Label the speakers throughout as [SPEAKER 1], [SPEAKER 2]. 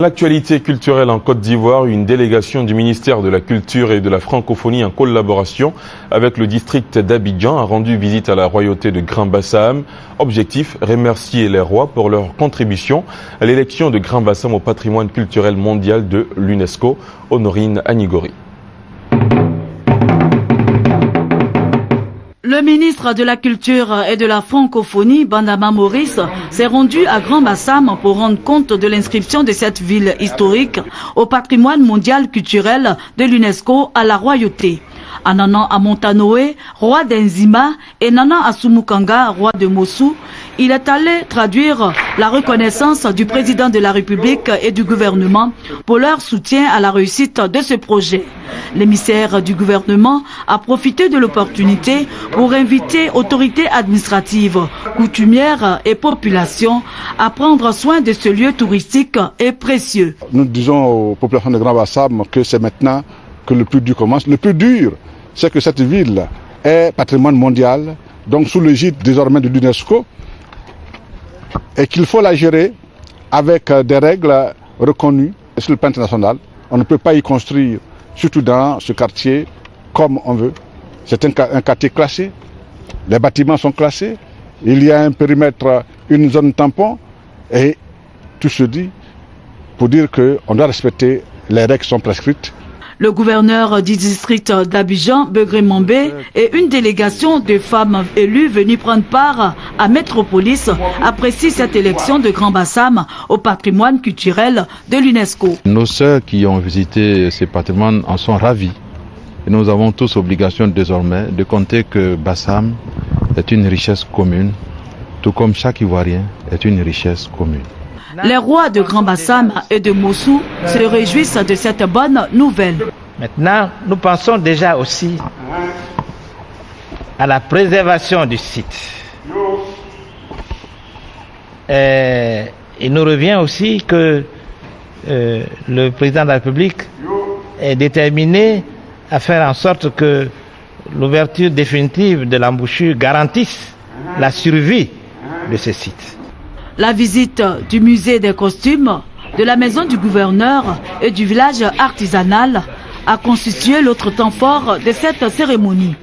[SPEAKER 1] L'actualité culturelle en Côte d'Ivoire, une délégation du ministère de la Culture et de la Francophonie en collaboration avec le district d'Abidjan a rendu visite à la royauté de Grand Bassam. Objectif, remercier les rois pour leur contribution à l'élection de Grand Bassam au patrimoine culturel mondial de l'UNESCO. Honorine Anigori.
[SPEAKER 2] Le ministre de la Culture et de la Francophonie, Bandama Maurice, s'est rendu à Grand Bassam pour rendre compte de l'inscription de cette ville historique au patrimoine mondial culturel de l'UNESCO à la royauté. Ananan Amontanoé, roi d'Enzima, et Nana Asumukanga, roi de Mossou, il est allé traduire la reconnaissance du président de la République et du gouvernement pour leur soutien à la réussite de ce projet. L'émissaire du gouvernement a profité de l'opportunité pour inviter autorités administratives, coutumières et populations à prendre soin de ce lieu touristique et précieux.
[SPEAKER 3] Nous disons aux populations de Grand Bassam que c'est maintenant que le plus dur commence. Le plus dur, c'est que cette ville est patrimoine mondial, donc sous l'égide désormais de l'UNESCO, et qu'il faut la gérer avec des règles reconnues sur le plan international. On ne peut pas y construire, surtout dans ce quartier, comme on veut. C'est un quartier classé, les bâtiments sont classés, il y a un périmètre, une zone tampon, et tout se dit pour dire qu'on doit respecter les règles qui sont prescrites.
[SPEAKER 2] Le gouverneur du district d'Abidjan, Begré Mambé, et une délégation de femmes élues venues prendre part à Métropolis apprécient cette élection de Grand Bassam au patrimoine culturel de l'UNESCO.
[SPEAKER 4] Nos sœurs qui ont visité ces patrimoines en sont ravis. Et nous avons tous obligation désormais de compter que Bassam est une richesse commune, tout comme chaque Ivoirien est une richesse commune.
[SPEAKER 2] Les rois de Grand Bassam et de Mossou se réjouissent de cette bonne nouvelle.
[SPEAKER 5] Maintenant, nous pensons déjà aussi à la préservation du site. Il nous revient aussi que le président de la République est déterminé à faire en sorte que l'ouverture définitive de l'embouchure garantisse la survie de ce site.
[SPEAKER 2] La visite du musée des costumes, de la maison du gouverneur et du village artisanal a constitué l'autre temps fort de cette cérémonie.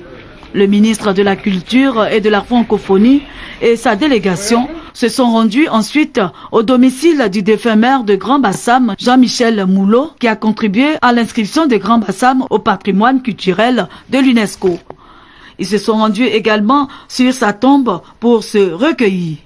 [SPEAKER 2] Le ministre de la Culture et de la Francophonie et sa délégation se sont rendus ensuite au domicile du défunt maire de Grand Bassam, Jean-Michel Moulot, qui a contribué à l'inscription de Grand Bassam au patrimoine culturel de l'UNESCO. Ils se sont rendus également sur sa tombe pour se recueillir.